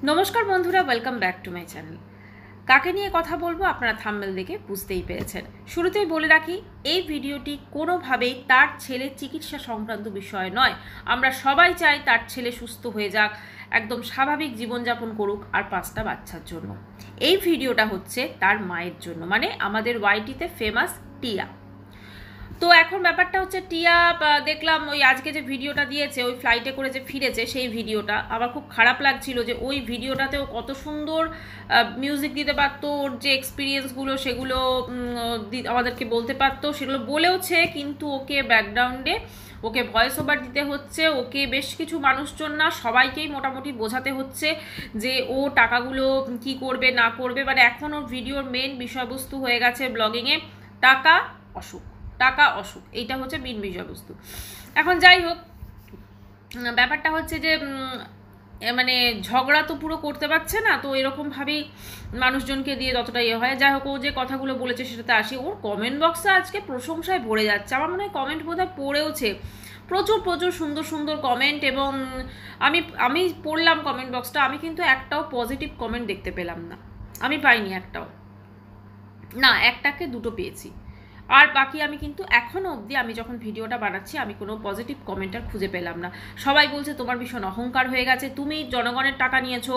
নমস্কার বন্ধুরা, welcome back to my channel. কাকে নিয়ে কথা বলবো আপনারা থাম্বনেল দেখে বুঝতেই পেরেছেন। শুরুতেই বলে রাখি, এই ভিডিওটি কোনোভাবেই তার ছেলের চিকিৎসা সংক্রান্ত বিষয় নয়। আমরা সবাই চাই তার ছেলে সুস্থ হয়ে যাক, একদম স্বাভাবিক জীবনযাপন করুক, আর 5টা বাচ্চার জন্য। এই ভিডিওটা হচ্ছে তার মায়ের জন্য, মানে আমাদের ওয়াইটিতে ফেমাস টিয়া। তো এখন ব্যাপারটা হচ্ছে, টিয়া দেখলাম ওই আজকে যে ভিডিওটা দিয়েছে, ওই ফ্লাইটে করে যে ফিরেছে, সেই ভিডিওটা আমার খুব খারাপ লাগছিল যে ওই ভিডিওটাতেও কত সুন্দর মিউজিক দিতে পারতো, ওর যে এক্সপিরিয়েন্সগুলো সেগুলো আমাদেরকে বলতে পারতো, সেগুলো বলেওছে, কিন্তু ওকে ব্যাকগ্রাউন্ডে ওকে ভয়েস ওভার দিতে হচ্ছে, ওকে বেশ কিছু মানুষজন না সবাইকেই মোটামুটি বোঝাতে হচ্ছে যে ও টাকাগুলো কি করবে না করবে। মানে এখন ওর ভিডিওর মেন বিষয়বস্তু হয়ে গেছে ব্লগিংয়ে টাকা অসুখ, টাকা অসুখ, এইটা হচ্ছে মেন বিষয়বস্তু। এখন যাই হোক, ব্যাপারটা হচ্ছে যে মানে ঝগড়া তো পুরো করতে পারছে না, তো এরকমভাবেই মানুষজনকে দিয়ে যতটা ইয়ে হয়। যাই হোক, ও যে কথাগুলো বলেছে সেটাতে আসি। ওর কমেন্ট বক্সে আজকে প্রশংসায় ভরে যাচ্ছে, আমার মনে হয় কমেন্ট বোধহয় পড়েওছে, প্রচুর প্রচুর সুন্দর সুন্দর কমেন্ট। এবং আমি পড়লাম কমেন্ট বক্সটা, আমি কিন্তু একটাও পজিটিভ কমেন্ট দেখতে পেলাম না, আমি পাইনি একটাও, না একটাকে দুটো পেয়েছি। আর বাকি আমি কিন্তু এখনও অবধি, আমি যখন ভিডিওটা বানাচ্ছি, আমি কোনো পজিটিভ কমেন্টার খুঁজে পেলাম না। সবাই বলছে তোমার ভীষণ অহংকার হয়ে গেছে, তুমি জনগণের টাকা নিয়েছো,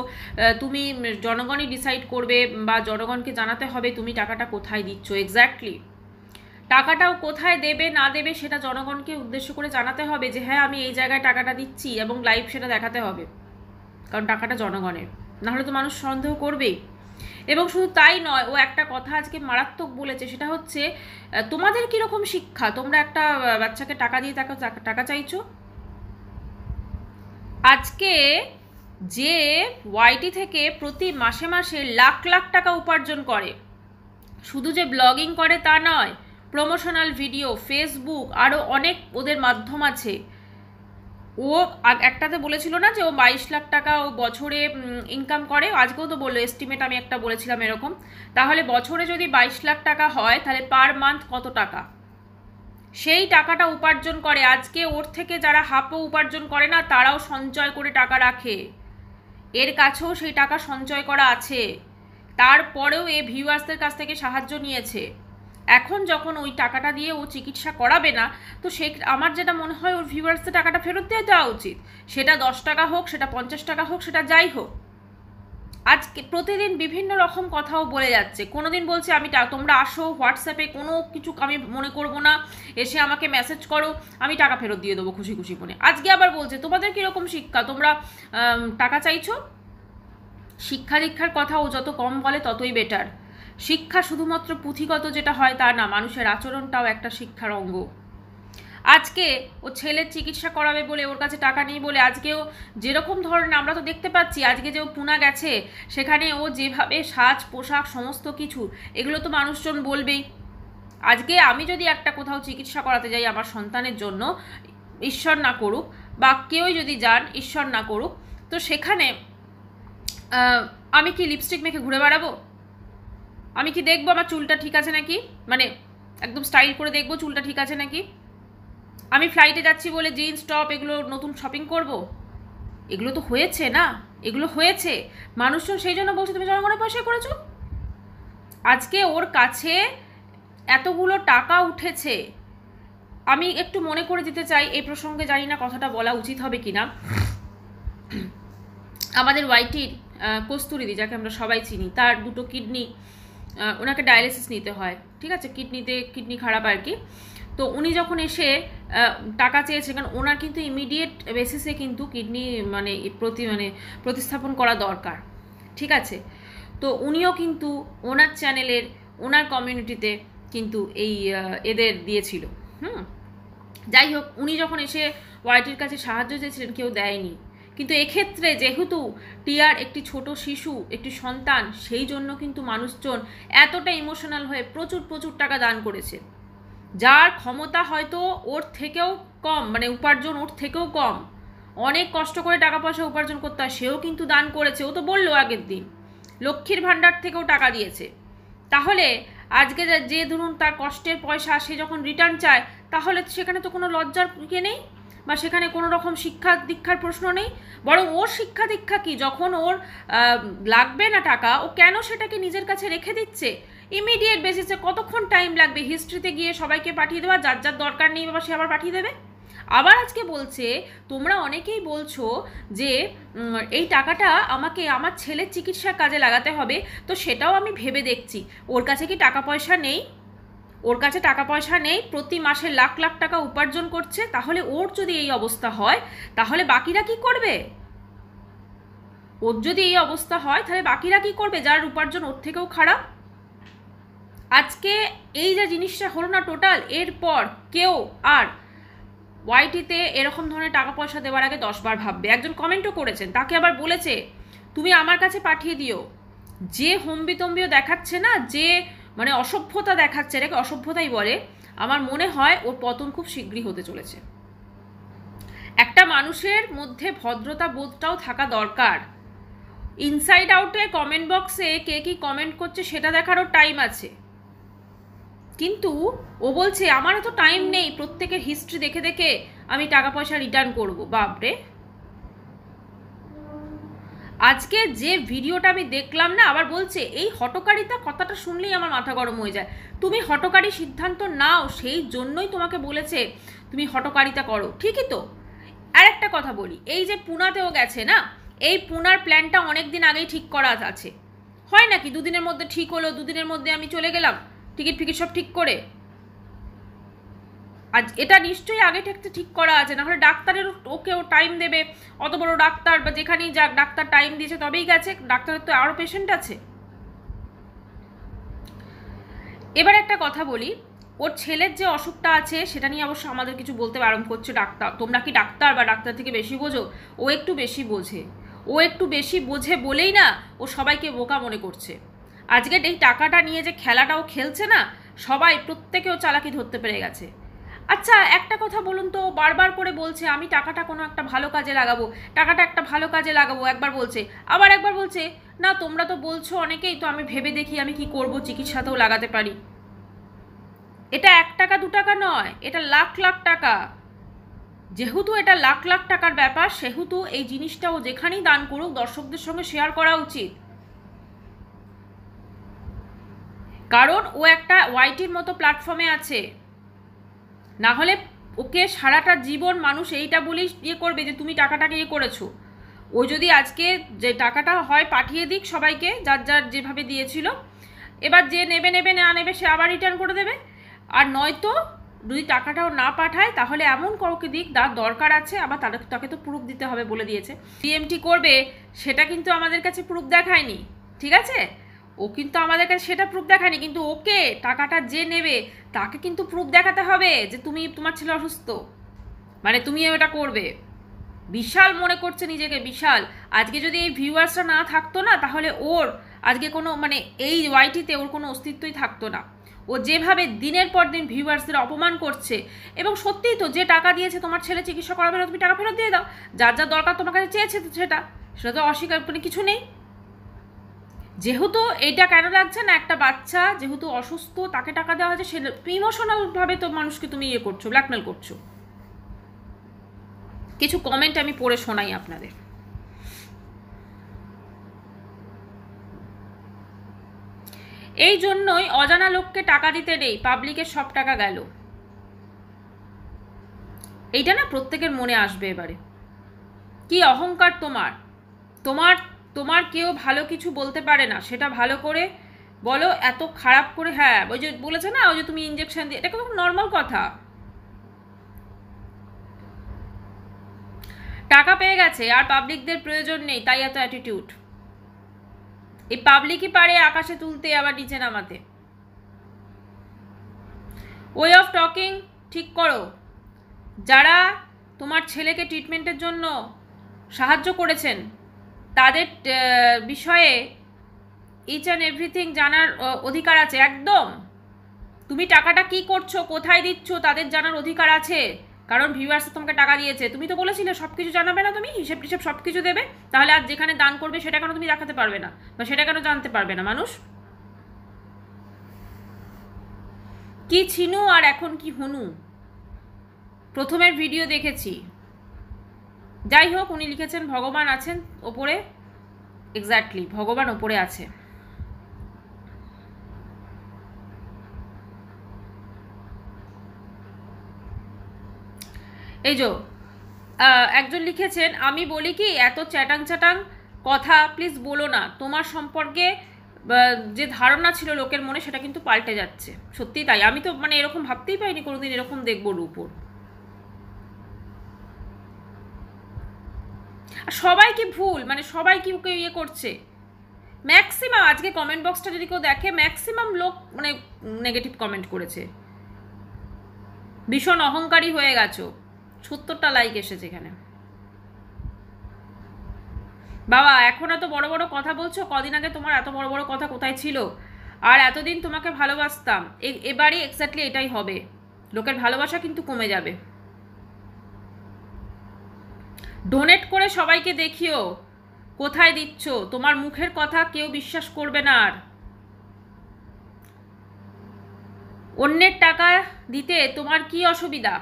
তুমি জনগণই ডিসাইড করবে বা জনগণকে জানাতে হবে তুমি টাকাটা কোথায় দিচ্ছ। এক্স্যাক্টলি, টাকাটাও কোথায় দেবে না দেবে সেটা জনগণকে উদ্দেশ্য করে জানাতে হবে যে হ্যাঁ আমি এই জায়গায় টাকাটা দিচ্ছি, এবং লাইভ সেটা দেখাতে হবে, কারণ টাকাটা জনগণের, নাহলে তো মানুষ সন্দেহ করবেই। এবং শুধু তাই নয়, ও একটা কথা আজকে মারাত্মক বলেছে, সেটা হচ্ছে তোমাদের কীরকম শিক্ষা, তোমরা একটা বাচ্চাকে টাকা দিয়ে টাকা চাইছো। আজকে যে ওয়াইটি থেকে প্রতি মাসে মাসে লাখ লাখ টাকা উপার্জন করে, শুধু যে ব্লগিং করে তা নয়, প্রমোশনাল ভিডিও, ফেসবুক, আরও অনেক ওদের মাধ্যম আছে। ও একটাতে বলেছিল না যে ও 22 লাখ টাকা ও বছরে ইনকাম করে, আজকেও তো বললো এস্টিমেট, আমি একটা বলেছিলাম এরকম। তাহলে বছরে যদি 22 লাখ টাকা হয়, তাহলে পার মান্থ কত টাকা, সেই টাকাটা উপার্জন করে। আজকে ওর থেকে যারা হাফও উপার্জন করে না, তারাও সঞ্চয় করে টাকা রাখে, এর কাছেও সেই টাকা সঞ্চয় করা আছে, তারপরেও এ ভিউয়ার্সদের কাছ থেকে সাহায্য নিয়েছে। এখন যখন ওই টাকাটা দিয়ে ও চিকিৎসা করাবে না, তো সে, আমার যেটা মনে হয়, ওর ভিউয়ার্সদের টাকাটা ফেরত দিয়ে দেওয়া উচিত। সেটা 10 টাকা হোক, সেটা 50 টাকা হোক, সেটা যাই হোক। আজকে প্রতিদিন বিভিন্ন রকম কথাও বলে যাচ্ছে। কোনোদিন বলছে আমি তোমরা আসো হোয়াটসঅ্যাপে, কোনো কিছু আমি মনে করবো না, এসে আমাকে মেসেজ করো, আমি টাকা ফেরত দিয়ে দেবো খুশি খুশি মনে। আজকে আবার বলছে তোমাদের কীরকম শিক্ষা, তোমরা টাকা চাইছো। শিক্ষা দীক্ষার কথা ও যত কম বলে ততই বেটার। শিক্ষা শুধুমাত্র পুঁথিগত যেটা হয় তা না, মানুষের আচরণটাও একটা শিক্ষার অঙ্গ। আজকে ও ছেলের চিকিৎসা করাবে বলে, ওর কাছে টাকা নেই বলে, আজকেও যেরকম ধরনের আমরা তো দেখতে পাচ্ছি, আজকে যে ও পুনা গেছে, সেখানে ও যেভাবে সাজ পোশাক সমস্ত কিছু, এগুলো তো মানুষজন বলবেই। আজকে আমি যদি একটা কোথাও চিকিৎসা করাতে যাই আমার সন্তানের জন্য, ঈশ্বর না করুক, বা কেউই যদি যান, ঈশ্বর না করুক, তো সেখানে আমি কি লিপস্টিক মেখে ঘুরে বেড়াবো? আমি কি দেখবো আমার চুলটা ঠিক আছে নাকি, মানে একদম স্টাইল করে দেখবো চুলটা ঠিক আছে নাকি? আমি ফ্লাইটে যাচ্ছি বলে জিন্স টপ এগুলো নতুন শপিং করব? এগুলো তো হয়েছে না, এগুলো হয়েছে, মানুষজন সেই জন্য বলছে তুমি জনগণের পয়সায় করেছো। আজকে ওর কাছে এতগুলো টাকা উঠেছে। আমি একটু মনে করে দিতে চাই এই প্রসঙ্গে, জানি না কথাটা বলা উচিত হবে কিনা। আমাদের ওয়াইটির কস্তুরিদি, যাকে আমরা সবাই চিনি, তার দুটো কিডনি, ওনাকে ডায়ালিসিস নিতে হয়, ঠিক আছে, কিডনি খারাপ আর কি। তো উনি যখন এসে টাকা চেয়েছেন, কারণ ওনার কিন্তু ইমিডিয়েট বেসিসে কিন্তু কিডনি মানে প্রতিস্থাপন করা দরকার, ঠিক আছে। তো উনিও কিন্তু ওনার চ্যানেলের, ওনার কমিউনিটিতে কিন্তু এই এদের দিয়েছিল। যাই হোক, উনি যখন এসে ওয়াইটির কাছে সাহায্য চেয়েছিলেন, কেউ দেয়নি। কিন্তু এক্ষেত্রে যেহেতু টিয়ার একটি ছোট শিশু, একটি সন্তান, সেই জন্য কিন্তু মানুষজন এতটা ইমোশনাল হয়ে প্রচুর প্রচুর টাকা দান করেছে। যার ক্ষমতা হয়তো ওর থেকেও কম, মানে উপার্জন ওর থেকেও কম, অনেক কষ্ট করে টাকা পয়সা উপার্জন করতে হয়, সেও কিন্তু দান করেছে। ও তো বললো আগের দিন লক্ষ্মীর ভাণ্ডার থেকেও টাকা দিয়েছে। তাহলে আজকে যে ধরুন তার কষ্টের পয়সা সে যখন রিটার্ন চায়, তাহলে সেখানে তো কোনো লজ্জার ইয়ে নেই। বা সেখানে কোনো রকম শিক্ষা দীক্ষার প্রশ্ন নেই, বরং ওর শিক্ষা দীক্ষা কি, যখন ওর লাগবে না টাকা ও কেন সেটাকে নিজের কাছে রেখে দিচ্ছে, ইমিডিয়েট বেসিসে কতক্ষণ টাইম লাগবে হিস্ট্রিতে গিয়ে সবাইকে পাঠিয়ে দেওয়া, যার যার দরকার নেই বাবা সে আবার পাঠিয়ে দেবে। আবার আজকে বলছে, তোমরা অনেকেই বলছো যে এই টাকাটা আমাকে আমার ছেলের চিকিৎসার কাজে লাগাতে হবে, তো সেটাও আমি ভেবে দেখছি। ওর কাছে কি টাকা পয়সা নেই? ওর কাছে টাকা পয়সা নেই, প্রতি মাসে লাখ লাখ টাকা উপার্জন করছে, তাহলে ওর যদি এই অবস্থা হয় তাহলে বাকিরা কি করবে? ওর যদি এই অবস্থা হয় তাহলে বাকিরা কি করবে, যার উপার্জন ওর থেকেও খারাপ? আজকে এই যে জিনিসটা হলো না টোটাল, এরপর কেউ আর ওয়াইটিতে এরকম ধরনের টাকা পয়সা দেওয়ার আগে 10 বার ভাববে। একজন কমেন্টও করেছেন, তাকে আবার বলেছে তুমি আমার কাছে পাঠিয়ে দিও। যে হম্বিতম্বিও দেখাচ্ছে না, যে মানে অসভ্যতা দেখাচ্ছে, এটাকে অসভ্যতাই বলে, আমার মনে হয় ওর পতন খুব শীঘ্রই হতে চলেছে। একটা মানুষের মধ্যে ভদ্রতা বোধটাও থাকা দরকার। ইনসাইড আউটে কমেন্ট বক্সে কে কি কমেন্ট করছে সেটা দেখারও টাইম আছে, কিন্তু ও বলছে আমার তো টাইম নেই, প্রত্যেকের হিস্ট্রি দেখে দেখে আমি টাকা পয়সা রিটার্ন করব। বাপরে, আজকে যে ভিডিওটা আমি দেখলাম না, আবার বলছে এই হটকারিতা কথাটা শুনলেই আমার মাথা গরম হয়ে যায়। তুমি হটকারী সিদ্ধান্ত নাও, সেই জন্যই তোমাকে বলেছে তুমি হটকারিতা করো, ঠিকই তো। আর একটা কথা বলি, এই যে পুনাতেও গেছে না, এই পুনার প্ল্যানটা অনেক দিন আগেই ঠিক করা আছে, হয় নাকি 2 দিনের মধ্যে ঠিক হলো, 2 দিনের মধ্যে আমি চলে গেলাম টিকিট ফিকিট সব ঠিক করে। আজ এটা নিশ্চয়ই আগে থাকতে ঠিক করা আছে, না হলে ডাক্তারের ওকেও টাইম দেবে, অত বড় ডাক্তার বা যেখানেই যাক ডাক্তার টাইম দিয়েছে তবেই গেছে, ডাক্তারের তো আরও পেশেন্ট আছে। এবার একটা কথা বলি, ওর ছেলের যে অসুখটা আছে সেটা নিয়ে অবশ্য আমাদের কিছু বলতে বারণ করছে ডাক্তার, তোমরা কি ডাক্তার বা ডাক্তার থেকে বেশি বোঝো? ও একটু বেশি বোঝে, ও একটু বেশি বোঝে বলেই না ও সবাইকে বোকা মনে করছে। আজকে এই টাকাটা নিয়ে যে খেলাটাও খেলছে না, সবাই প্রত্যেকেও চালাকি ধরতে পেরে গেছে। আচ্ছা একটা কথা বলুন তো, বারবার করে বলছে আমি টাকাটা কোনো একটা ভালো কাজে লাগাবো, টাকাটা একটা ভালো কাজে লাগাবো, একবার বলছে, আবার একবার বলছে না তোমরা তো বলছো অনেকেই, তো আমি ভেবে দেখি আমি কি করব, চিকিৎসাতেও লাগাতে পারি। এটা 1 টাকা 2 টাকা নয়, এটা লাখ লাখ টাকা। যেহেতু এটা লাখ লাখ টাকার ব্যাপার, সেহেতু এই জিনিসটাও যেখানেই দান করুক দর্শকদের সঙ্গে শেয়ার করা উচিত। কারণ ও একটা ওয়াইটির মতো প্ল্যাটফর্মে আছে, না হলে ওকে সারাটা জীবন মানুষ এইটা বলেই ইয়ে করবে যে তুমি টাকাটাকে ইয়ে করেছো। ও যদি আজকে যে টাকাটা হয় পাঠিয়ে দিক সবাইকে, যার যার যেভাবে দিয়েছিল, এবার যে নেবে নেবে না নেবে সে আবার রিটার্ন করে দেবে। আর নয়তো যদি টাকাটাও না পাঠায় তাহলে এমন কাউকে দিক যার দরকার আছে, আবার তাকে তো প্রুফ দিতে হবে বলে দিয়েছে। ডিএমটি করবে সেটা কিন্তু আমাদের কাছে প্রুফ দেখায়নি, ঠিক আছে, ও কিন্তু আমাদের কাছে সেটা প্রুফ দেখায়নি, কিন্তু ওকে টাকাটা যে নেবে তাকে কিন্তু প্রুফ দেখাতে হবে যে তুমি তোমার ছেলে অসুস্থ, মানে তুমি ওটা করবে। বিশাল মনে করছে নিজেকে, বিশাল। আজকে যদি এই ভিউয়ার্সটা না থাকতো না, তাহলে ওর আজকে কোনো মানে এই ওয়াইটিতে ওর কোনো অস্তিত্বই থাকতো না। ও যেভাবে দিনের পর দিন ভিউয়ার্সদের অপমান করছে, এবং সত্যিই তো যে টাকা দিয়েছে তোমার ছেলে চিকিৎসা করাবে না, তুমি টাকা ফেরত দিয়ে দাও, যার যার দরকার তোমার কাছে চেয়েছে সেটা তো অস্বীকার মানে কিছু নেই। যেহেতু এইটা কেন লাগছে না, একটা বাচ্চা যেহেতু অসুস্থ তাকে টাকা দেওয়া হয়েছে, সে ইমোশনালভাবে তো মানুষকে তুমি ইয়ে করছো, ব্ল্যাকমেল করছো। কিছু কমেন্ট আমি পড়ে শোনাই আপনাদের। এই জন্যই অজানা লোককে টাকা দিতে নেই, পাবলিকের সব টাকা গেল। এইটা না প্রত্যেকের মনে আসবে এবারে। কি অহংকার তোমার, তোমার তোমার কেউ ভালো কিছু বলতে পারে না, সেটা ভালো করে বলো, এত খারাপ করে। হ্যাঁ ওই যে বলেছে না, ওই যে তুমি ইঞ্জেকশন দিয়ে, এটা খুব নর্মাল কথা। টাকা পেয়ে গেছে আর পাবলিকদের প্রয়োজন নেই, তাই এত অ্যাটিটিউড। এই পাবলিকই পারে আকাশে তুলতে আবার নিচে নামাতে। ওয়ে অফ টকিং ঠিক করো। যারা তোমার ছেলেকে ট্রিটমেন্টের জন্য সাহায্য করেছেন তাদের বিষয়ে ইচ অ্যান্ড এভরিথিং জানার অধিকার আছে একদম। তুমি টাকাটা কি করছো, কোথায় দিচ্ছ, তাদের জানার অধিকার আছে, কারণ ভিউয়ার্স তোমাকে টাকা দিয়েছে। তুমি তো বলেছিলে সব কিছু জানাবে না, তুমি হিসেব টিসেব সব কিছু দেবে, তাহলে আর যেখানে দান করবে সেটা কেন তুমি দেখাতে পারবে না, বা সেটা কেন জানতে পারবে না মানুষ? কি ছিনু আর এখন কি হনু, প্রথমের ভিডিও দেখেছি। যাই হোক, উনি লিখেছেন ভগবান আছেন ওপরে। এক্স্যাক্টলি, ভগবান ওপরে আছে। এই যে একজন লিখেছেন, আমি বলি কি এত চ্যাটাং চ্যাটাং কথা প্লিজ বলো না, তোমার সম্পর্কে যে ধারণা ছিল লোকের মনে সেটা কিন্তু পাল্টে যাচ্ছে। সত্যি তাই, আমি তো মানে এরকম ভাবতেই পারিনি কোনোদিন এরকম দেখবো রূপর। আর সবাই কি ভুল, মানে সবাই কি ওকে ইয়ে করছে? ম্যাক্সিমাম, আজকে কমেন্ট বক্সটা যদি কেউ দেখে, ম্যাক্সিমাম লোক মানে নেগেটিভ কমেন্ট করেছে, ভীষণ অহংকারী হয়ে গেছো। 70টা লাইক এসেছে এখানে। বাবা এখন এত বড় বড় কথা বলছো, কদিন আগে তোমার এত বড় বড় কথা কোথায় ছিল? আর এতদিন তোমাকে ভালোবাসতাম, এবারই এক্স্যাক্টলি এটাই হবে, লোকের ভালোবাসা কিন্তু কমে যাবে। ডোনেট করে সবাইকে দেখিও কোথায় দিচ্ছ, তোমার মুখের কথা কেউ বিশ্বাস করবে না। আর অন্যের টাকা দিতে তোমার কি অসুবিধা?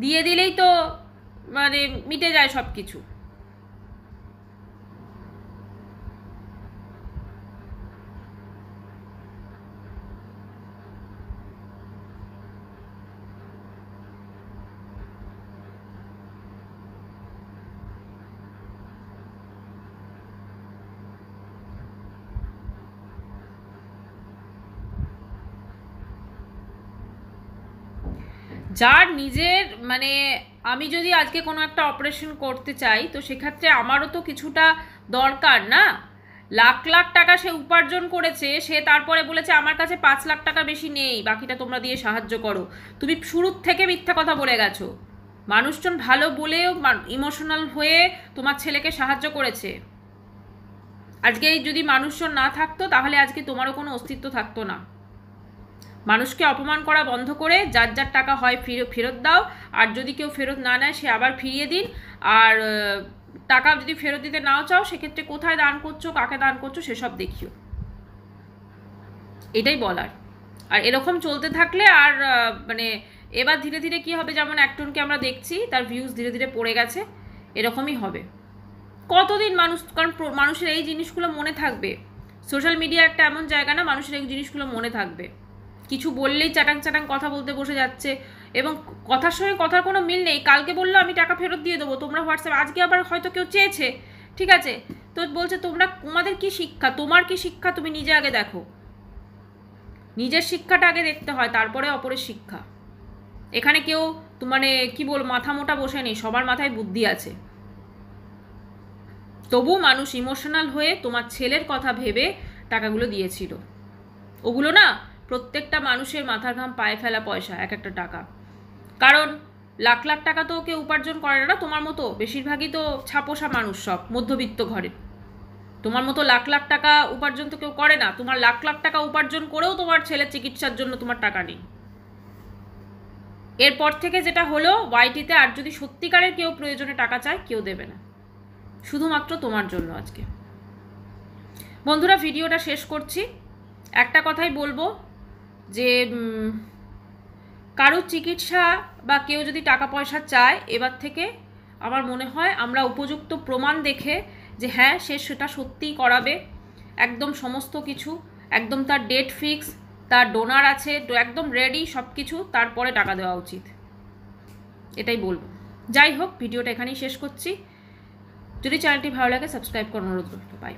দিয়ে দিলেই তো মানে মিটে যায় সব কিছু। যার নিজের মানে, আমি যদি আজকে কোনো একটা অপারেশন করতে চাই তো সেক্ষেত্রে আমারও তো কিছুটা দরকার না? লাখ লাখ টাকা সে উপার্জন করেছে, সে তারপরে বলেছে আমার কাছে 5 লাখ টাকা বেশি নেই, বাকিটা তোমরা দিয়ে সাহায্য করো। তুমি শুরুর থেকে মিথ্যা কথা বলে গেছো। মানুষজন ভালো বলেও ইমোশনাল হয়ে তোমার ছেলেকে সাহায্য করেছে। আজকে যদি মানুষজন না থাকতো তাহলে আজকে তোমারও কোনো অস্তিত্ব থাকতো না। মানুষকে অপমান করা বন্ধ করে যার যার টাকা হয় ফেরত দাও, আর যদি কেউ ফেরত না নেয় সে আবার ফিরিয়ে দিন। আর টাকা যদি ফেরত দিতে নাও চাও সেক্ষেত্রে কোথায় দান করছো, কাকে দান করছো সেসব দেখিও, এটাই বলার। আর এরকম চলতে থাকলে আর মানে এবার ধীরে ধীরে কি হবে, যেমন একজনকে আমরা দেখছি তার ভিউজ ধীরে ধীরে পড়ে গেছে, এরকমই হবে। কতদিন মানুষ, কারণ মানুষের এই জিনিসগুলো মনে থাকবে। সোশ্যাল মিডিয়া একটা এমন জায়গা না, মানুষের এই জিনিসগুলো মনে থাকবে। কিছু বললেই চাটাং চাটাং কথা বলতে বসে যাচ্ছে, এবং কথার সঙ্গে কথার কোনো মিল নেই। কালকে বললো আমি টাকা ফেরত দিয়ে দেবো, তোমরা হোয়াটসঅ্যাপ, আজকে আবার হয়তো কেউ চেয়েছে, ঠিক আছে, তো বলছে তোমাদের কি শিক্ষা, তোমার কি শিক্ষা, তুমি নিজে আগে দেখো। নিজের শিক্ষাটা আগে দেখতে হয়, তারপরে অপরের শিক্ষা। এখানে কেউ মানে কি বল মাথা মোটা বসে নেই, সবার মাথায় বুদ্ধি আছে। তবু মানুষ ইমোশনাল হয়ে তোমার ছেলের কথা ভেবে টাকাগুলো দিয়েছিল। ওগুলো না প্রত্যেকটা মানুষের মাথার ঘাম পায়ে ফেলা পয়সা, এক একটা টাকা। কারণ লাখ লাখ টাকা তো কেউ উপার্জন করে না তোমার মতো, বেশিরভাগই তো ছাপোষা মানুষ, সব মধ্যবিত্ত ঘরে। তোমার মতো লাখ লাখ টাকা উপার্জন তো কেউ করে না। তোমার লাখ লাখ টাকা উপার্জন করেও তোমার ছেলের চিকিৎসার জন্য তোমার টাকা নেই। এরপর থেকে যেটা হলো, ওয়াইটিতে আর যদি সত্যিকারের কেউ প্রয়োজনে টাকা চায়, কেউ দেবে না, শুধুমাত্র তোমার জন্য। আজকে বন্ধুরা ভিডিওটা শেষ করছি, একটা কথাই বলবো যে কারোর চিকিৎসা বা কেউ যদি টাকা পয়সা চায়, এবার থেকে আমার মনে হয় আমরা উপযুক্ত প্রমাণ দেখে যে হ্যাঁ সে সেটা সত্যিই করাবে, একদম সমস্ত কিছু, একদম তার ডেট ফিক্স, তার ডোনার আছে, একদম রেডি সব কিছু, তারপরে টাকা দেওয়া উচিত, এটাই বলবো। যাই হোক, ভিডিওটা এখানেই শেষ করছি। যদি চ্যানেলটি ভালো লাগে সাবস্ক্রাইব করার অনুরোধ রইল। বাই।